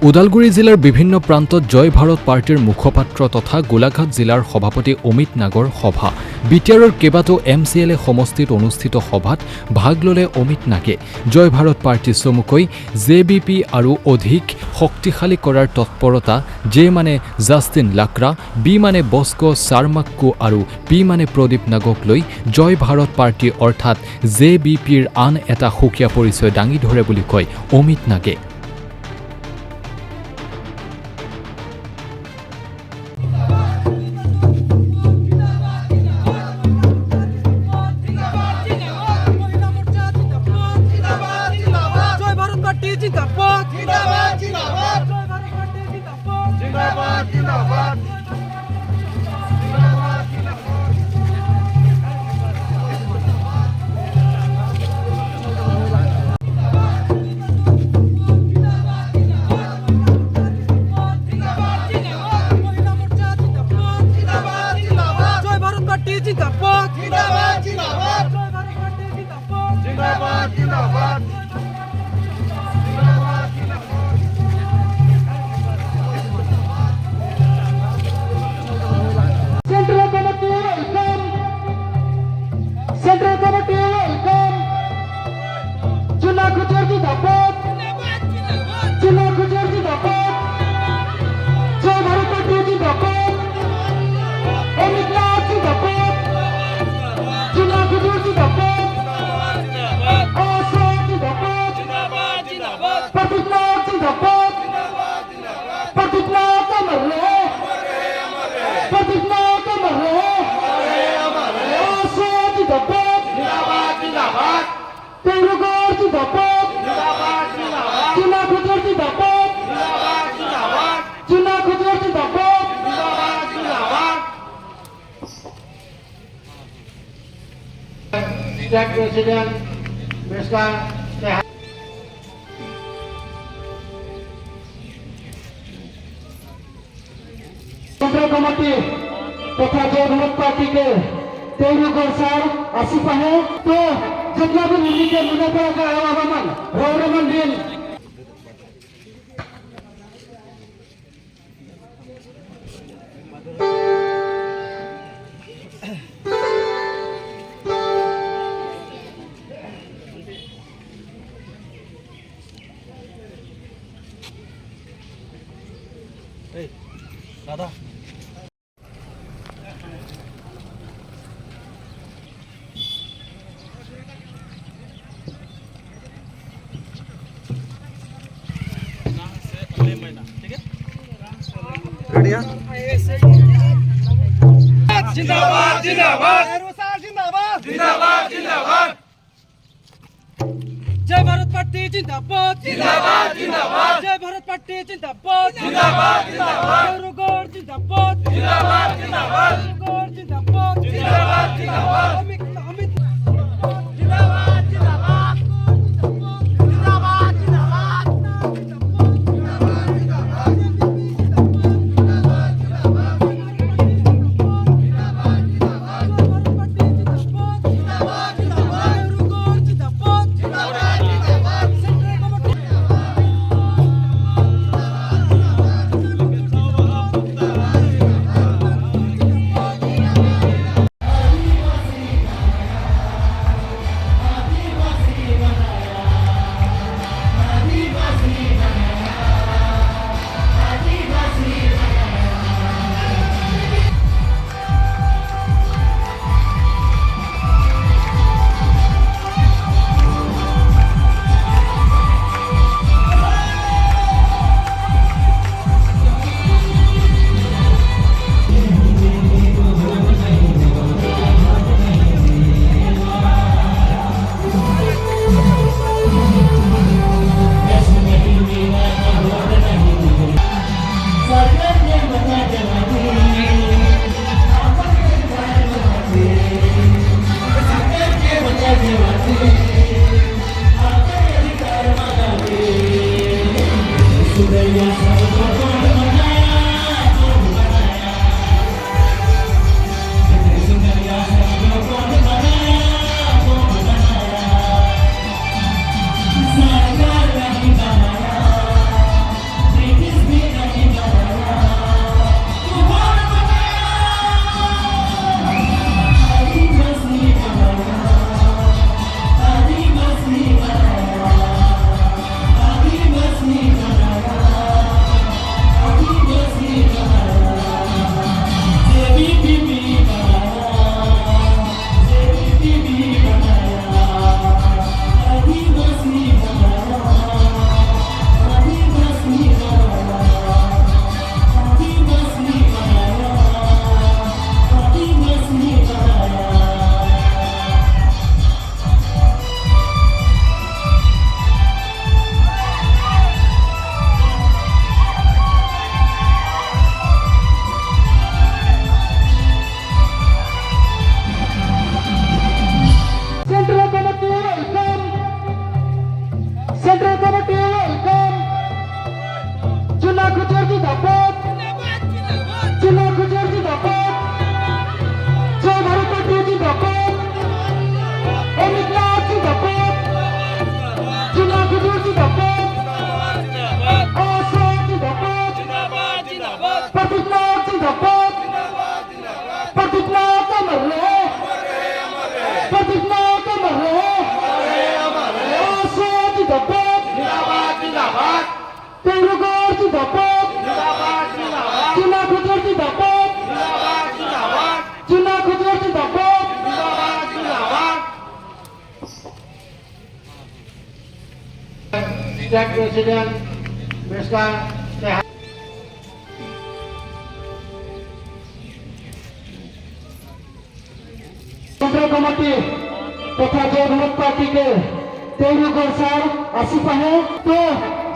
ওদালগুৰি জিলাৰ বিভিন্ন প্ৰান্তত জয় ভাৰত পাৰ্টিৰ মুখপাত্ৰ তথা গোলাঘাট জিলাৰ সভাপতি অমিত নাগৰ সভা। বিটিআৰৰ কেইবাটাও MCLA সমষ্টিত অনুষ্ঠিত সভাত ভাগ ল'লে অমিত নাগে। জয় ভাৰত পাৰ্টি চমুকৈ JBP আৰু অধিক শক্তিশালী কৰাৰ তৎপৰতা, J মানে জাষ্টিন লাকৰা, B মানে বস্কো চাৰমাক্কু আৰু P মানে প্ৰদীপ নাগক লৈ জয় ভাৰত পাৰ্টি অৰ্থাৎ JBPৰ আন এটা সুকীয়া পৰিচয় দাঙি ধৰে বুলি কয় অমিত নাগে। State President, Mr. Central Committee तथा जय भारत पार्टी के तेलुगु सर आसिफ है तो जितना भी मिली के मुद्दे पर का हवामान रोडमन दिन दादा जिंदाबाद जिंदाबाद जिंदाबाद जिंदाबाद जिंदाबाद जय भारत पार्टी जिंदाबाद जिंदाबाद जिंदाबाद जय भारत पार्टी जिंदाबाद जिंदाबाद जिंदाबाद रोगोर जिंदाबाद जिंदाबाद जिंदाबाद रोगोर जिंदाबाद जिंदाबाद जिंदाबाद अमित जिंदाबाद जिंदाबाद जिंदाबाद जिंदाबाद খোঁজর জিন্দাবাদ চুনা খোঁজর জিন্দাবাদ জয় ভারত পার্টি জিন্দাবাদ অমিত নাথ জিন্দাবাদ চুনা খোঁজর জিন্দাবাদ অসম জিন্দাবাদ প্রতীক নাথ জিন্দাবাদ प्रतीक नाथ अमर रहे प्रतीक नाथ अमर रहे आसोम जिंदाबाद तेलुगुर जिंदाबाद चुना खजूर जिंदाबाद चुना खजूर जिंदाबाद State President Mr. केंद्रीय कमेटी तथा जय भारत पार्टी के तेलुगुर सर आसिफ है तो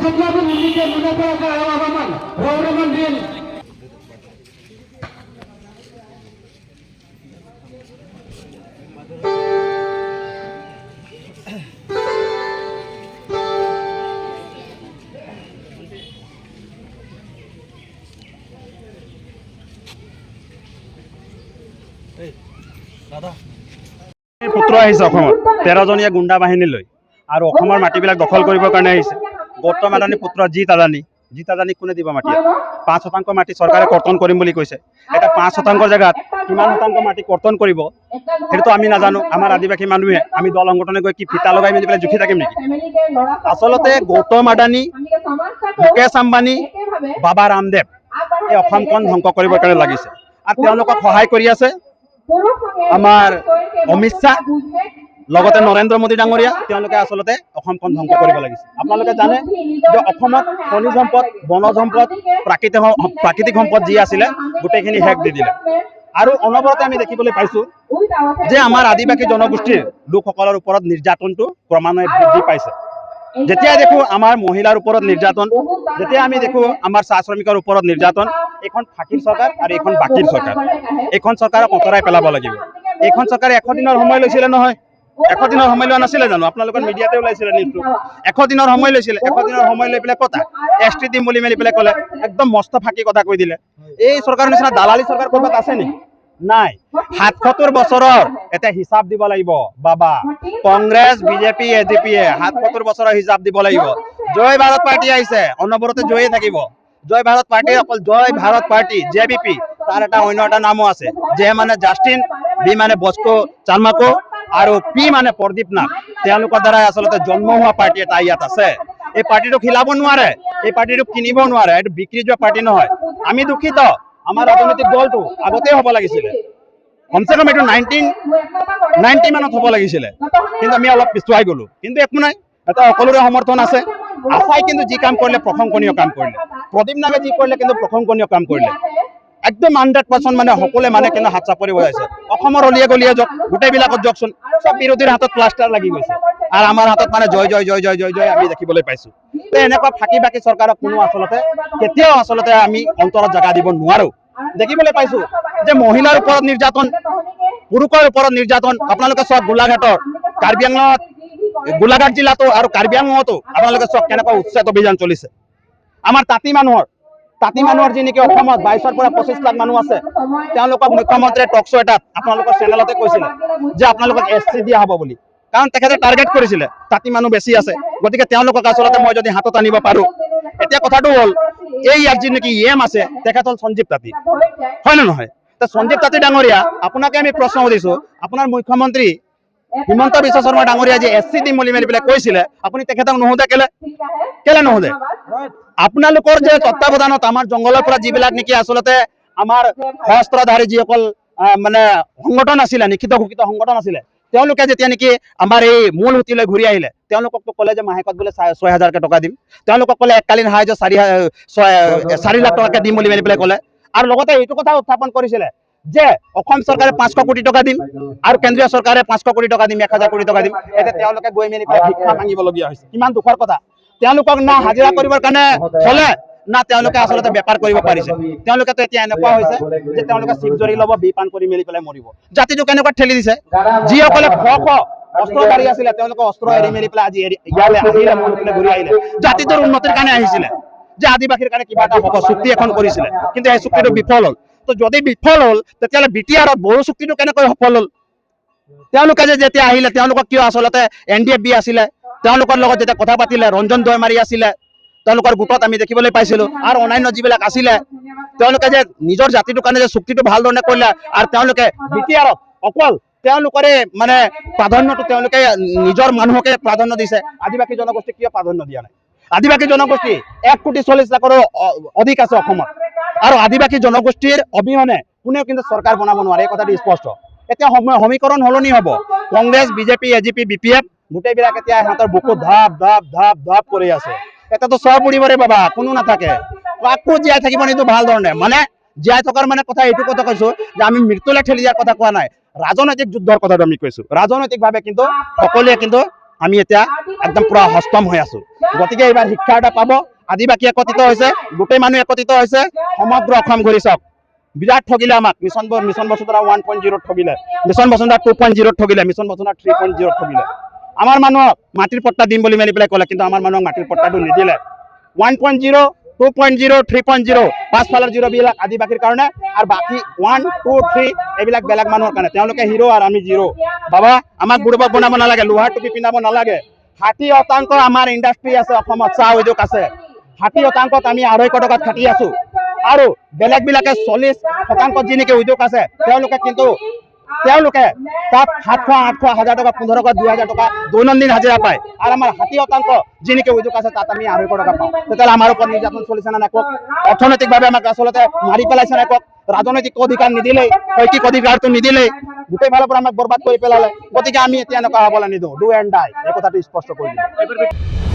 जितना भी मिली के मुद्दे पर का हवामान रौरमन दिन পুত্ৰ আহিছে অসমত 13জনীয়া গুণ্ডা বাহিনী লৈ আৰু অসমৰ মাটিবিলাক দখল কৰিবৰ কাৰণে আহিছে। গৌতম আদানী পুত্ৰ জিত আদানীক কোনে দিব মাটি? 5% মাটি চৰকাৰে কৰ্তন কৰিম বুলি কৈছে। এটা 5% জেগাত কিমান শতাংশ মাটি কৰ্তন কৰিব সেইটো আমি নাজানো। আমাৰ আদিবাসী মানুহে আমি দল সংগঠনে গৈ কি ফিতা লগাই মেলি পেলাই জুখি থাকিম নেকি? আচলতে গৌতম আদানী, মুকেশ আম্বানী, বাবা ৰামদেৱ এই অসমখন ধ্বংস কৰিবৰ কাৰণে লাগিছে আৰু তেওঁলোকক সহায় কৰি আছে আমাৰ অমিত শ্বাহ লগতে নৰেন্দ্ৰ মোদী ডাঙৰীয়া। তেওঁলোকে আচলতে অসমখন ধ্বংস কৰিব লাগিছে। আপোনালোকে জানে যে অসমত খনিজ সম্পদ, বনজ সম্পদ, প্ৰাকৃতিক সম্পদ যি আছিলে গোটেইখিনি শেষ দি দিলে আৰু অনবৰতে আমি দেখিবলৈ পাইছো যে আমাৰ আদিবাসী জনগোষ্ঠীৰ লোকসকলৰ ওপৰত নিৰ্যাতনটো ক্ৰমান্বয়ে বৃদ্ধি পাইছে। যেতিয়া দেখো আমাৰ মহিলাৰ ওপৰত নিৰ্যাতন, যেতিয়া আমি দেখো আমাৰ চাহ শ্ৰমিকৰ ওপৰত নিৰ্যাতন, এইখন ফাঁকিৰ চৰকাৰ আৰু এইখন বাকীৰ চৰকাৰ। এইখন চৰকাৰক অঁতৰাই পেলাব লাগিব। এইখন চৰকাৰে 100 দিনৰ সময় লৈছিলে নহয়, 100 দিনৰ সময় লোৱা নাছিলে জানো? আপোনালোকৰ মিডিয়াতে ওলাইছিলে নিউজটো। 100 দিনৰ সময় লৈছিলে। 100 দিনৰ সময় লৈ পেলাই কথা ST দিম বুলি মেলি পেলাই ক'লে, একদম মস্ত ফাঁকি কথা কৈ দিলে। এই চৰকাৰৰ নিচিনা দালালি চৰকাৰ ক'ৰবাত আছে নেকি? নাই। 77 বছৰৰ এটা হিচাপ দিব লাগিব বাবা। কংগ্ৰেছ, বিজেপি, ADP-য়ে 77 বছৰৰ হিচাপ দিব লাগিব। জয় ভাৰত পাৰ্টি আহিছে, অনবৰতে জয়ে থাকিব। জয় ভাৰত পাৰ্টি অকল জয় ভাৰত পাৰ্টি, JVP, তাৰ এটা অন্য এটা নামো আছে। J মানে জাষ্টিন, B মানে বস্কো চাৰ্মাকো আৰু P মানে প্ৰদীপ নাথ। তেওঁলোকৰ দ্বাৰা আচলতে জন্ম হোৱা পাৰ্টি এটা ইয়াত আছে। এই পাৰ্টিটোক হিলাব নোৱাৰে, এই পাৰ্টিটোক কিনিব নোৱাৰে। এইটো বিক্ৰী যোৱা পাৰ্টি নহয়। আমি দুখিত, আমাৰ ৰাজনৈতিক দলটো আগতেই হ'ব লাগিছিলে। কমচে কম এইটো 1990 মানত হ'ব লাগিছিলে, কিন্তু আমি অলপ পিছুৱাই গ'লো। কিন্তু একো নাই, এটা সকলোৰে সমৰ্থন আছে। আশাই কিন্তু যি কাম কৰিলে প্ৰশংসনীয় কাম কৰিলে। প্ৰদীপ নাথে যি কৰিলে কিন্তু প্ৰশংসনীয় কাম কৰিলে। একদম 100% মানে সকলোৱে মানে কিন্তু হাত চাপৰি বজাইছে। অসমৰ অলিয়ে গলিয়ে যাওক, গোটেইবিলাকত যাওকচোন, চব বিৰোধীৰ হাতত প্লাষ্টাৰ লাগি গৈছে আৰু আমাৰ হাতত মানে জয় জয় জয় জয় জয় জয় আমি দেখিবলৈ পাইছো। এনেকুৱা ফাঁকি বাকী চৰকাৰক কোনো আচলতে কেতিয়াও আচলতে আমি অন্তৰত জেগা দিব নোৱাৰো। দেখিবলৈ পাইছো যে মহিলাৰ ওপৰত নিৰ্যাতন, পুৰুষৰ ওপৰত নিৰ্যাতন। আপোনালোকে চব গোলাঘাটৰ, কাৰ্বি আংলঙত, গোলাঘাট জিলাতো আৰু কাৰ্বি আংলঙতো আপোনালোকে চব কেনেকুৱা উচ্ছেদ অভিযান চলিছে। আমাৰ তাঁতী মানুহৰ যি নেকি অসমত 22-ৰ পৰা 25 লাখ মানুহ আছে, তেওঁলোকক মুখ্যমন্ত্ৰীয়ে টক শ্ব' এটাত আপোনালোকৰ চেনেলতে কৈছিলে যে আপোনালোকক SC দিয়া হ'ব বুলি। কাৰণ তেখেতে টাৰ্গেট কৰিছিলে তাঁতী মানুহ বেছি আছে, গতিকে তেওঁলোকক আচলতে মই যদি হাতত আনিব পাৰো। এতিয়া কথাটো হ'ল এই ইয়াত যি নেকি EM আছে তেখেত হ'ল সঞ্জীৱ তাঁতী, হয় নে নহয়? সঞ্জীৱ তাঁতী ডাঙৰীয়া, আপোনাকে আমি প্ৰশ্ন সুধিছো, আপোনাৰ মুখ্যমন্ত্ৰী হিমন্ত বিশ্ব শৰ্মা ডাঙৰীয়া যে SC দিম বুলি মেলি পেলাই কৈছিলে, আপুনি তেখেতক নুসুধে কেলে নুসুধে? আপোনালোকৰ যে তত্বাৱধানত আমাৰ জংঘলৰ পৰা যিবিলাক নেকি আচলতে আমাৰ সহস্ত্ৰধাৰী যিসকল মানে সংগঠন আছিলে, নিষিদ্ধ ঘোষিত সংগঠন আছিলে, তেওঁলোকে যেতিয়া নেকি আমাৰ এই মূল সুঁতিলৈ ঘূৰি আহিলে, তেওঁলোককতো ক'লে যে মাহেকত বোলে 6,000 টকা দিম। তেওঁলোকক ক'লে এককালীন সাহায্য 4 লাখ টকাকে দিম বুলি মেলি পেলাই ক'লে। আৰু লগতে এইটো কথা উত্থাপন কৰিছিলে যে অসম চৰকাৰে 500 কোটি টকা দিম আৰু কেন্দ্ৰীয় চৰকাৰে 500 কোটি টকা দিম, 1000 কোটি টকা দিম। এতিয়া তেওঁলোকে গৈ মেলি পেলাই ভিক্ষা মাগিবলগীয়া হৈছে। কিমান দুখৰ কথা। তেওঁলোকক না হাজিৰা কৰিবৰ কাৰণে হ'লে, না তেওঁলোকে আচলতে বেপাৰ কৰিব পাৰিছে। তেওঁলোকেতো এতিয়া এনেকুৱা হৈছে যে তেওঁলোকে চিপ জৰি ল'ব, বিপান কৰি মেলি পেলাই মৰিব। জাতিটো কেনেকুৱা ঠেলি দিছে। যিসকলে অস্ত্ৰধাৰী আছিলে তেওঁলোকে অস্ত্ৰ এৰি মেলি পেলাই আজি ইয়ালৈ আহিলে, ঘূৰি আহিলে। জাতিটোৰ উন্নতিৰ কাৰণে আহিছিলে। যে আদিবাসীৰ কাৰণে কিবা এটা হ'ব, চুক্তি এখন কৰিছিলে, কিন্তু এই চুক্তিটো বিফল হ'ল। তো যদি বিফল হ'ল তেতিয়াহ'লে BTR-ত বড়ো চুক্তিটো কেনেকৈ সফল হ'ল? তেওঁলোকে যে যেতিয়া আহিলে তেওঁলোকক কিয় আচলতে NDFB আছিলে, তেওঁলোকৰ লগত যেতিয়া কথা পাতিলে ৰঞ্জন দৈমাৰী আছিলে, তেওঁলোকৰ গোটত আমি দেখিবলৈ পাইছিলোঁ, আৰু অন্যান্য যিবিলাক আছিলে তেওঁলোকে যে নিজৰ জাতিটোৰ কাৰণে যে চুক্তিটো ভালধৰণে কৰিলে, আৰু তেওঁলোকে BTR-ত অকল তেওঁলোকৰে মানে প্ৰাধান্যটো তেওঁলোকে নিজৰ মানুহকে প্ৰাধান্য দিছে, আদিবাসী জনগোষ্ঠীক কিয় প্ৰাধান্য দিয়া নাই? আদিবাসী জনগোষ্ঠী 1,40,00,000-ৰো অধিক আছে অসমত, আৰু আদিবাসী জনগোষ্ঠীৰ অবিহনে কোনেও কিন্তু চৰকাৰ বনাব নোৱাৰে, এই কথাটো স্পষ্ট। এতিয়া সমীকৰণ সলনি হ'ব, কংগ্ৰেছ, BJP, AGP, BPF গোটেইবিলাক এতিয়া সিহঁতৰ বুকুত ধাপ ধাপ ধাপ ধাপ কৰি আছে। এতিয়াতো চব উৰিবৰে বাবা, কোনো নাথাকে, আকৌ জীয়াই থাকিব নিদিওঁ ভাল ধৰণে। মানে জীয়াই থকাৰ মানে কথা এইটো কথা কৈছো যে আমি মৃত্যুলৈ ঠেলি দিয়াৰ কথা কোৱা নাই, ৰাজনৈতিক যুদ্ধৰ কথাটো আমি কৈছো। ৰাজনৈতিকভাৱে কিন্তু সকলোৱে কিন্তু আমি এতিয়া একদম পুৰা হস্তম হৈ আছো। গতিকে এইবাৰ শিক্ষা এটা পাব, আদিবাসী একত্ৰিত হৈছে, গোটেই মানুহ একত্ৰিত হৈছে, সমগ্ৰ অসম ঘূৰি চাওক। বিৰাট ঠগিলে আমাক মিছন বসুন্ধৰা 1.0 ঠগিলে, মিছন বসুন্ধৰা 2.0 ঠগিলে, মিছন বসুন্ধৰা 3.0 ঠগিলে। আমাৰ মানুহক মাটিৰ পট্টা দিম বুলি মেলি পেলাই ক'লে, কিন্তু আমাৰ মানুহক মাটিৰ পট্টাটো নিদিলে। 1.0, 2.0, 3.0 পাঁচফালৰ জিৰ'বিলাক আদিবাসীৰ কাৰণে, আৰু বাকী 1, 2, 3 এইবিলাক বেলেগ মানুহৰ কাৰণে। তেওঁলোকে হিৰো আৰু আমি জিৰ'। বাবা আমাক বুৰ্বক বনাব নালাগে, লোহাৰ টুপি পিন্ধাব নালাগে। 60% আমাৰ ইণ্ডাষ্ট্ৰী আছে অসমত, চাহ উদ্যোগ আছে। 60% আমি 250 টকাত খাটি আছো, আৰু বেলেগবিলাকে 40% যি নেকি উদ্যোগ আছে তেওঁলোকে তাত 700, 800, 1000 টকা, 1500, 2000 টকা দৈনন্দিন হাজিৰা পায়, আৰু আমাৰ 60% যি নেকি উদ্যোগ আছে তাত আমি 250 টকা পাওঁ। তেতিয়াহ'লে আমাৰ ওপৰত নিৰ্যাতন চলিছে নে নাই কওক? অৰ্থনৈতিকভাৱে আমাক আচলতে মাৰি পেলাইছে নাই কওক? ৰাজনৈতিক অধিকাৰ নিদিলেই, শৈক্ষিক অধিকাৰটো নিদিলেই, গোটেই ফালৰ পৰা আমাক বৰবাদ কৰি পেলালে। গতিকে আমি এতিয়া এনেকুৱা হ'বলৈ নিদিওঁ, ডু এণ্ড ডাই, এই কথাটো স্পষ্ট কৰি দিওঁ।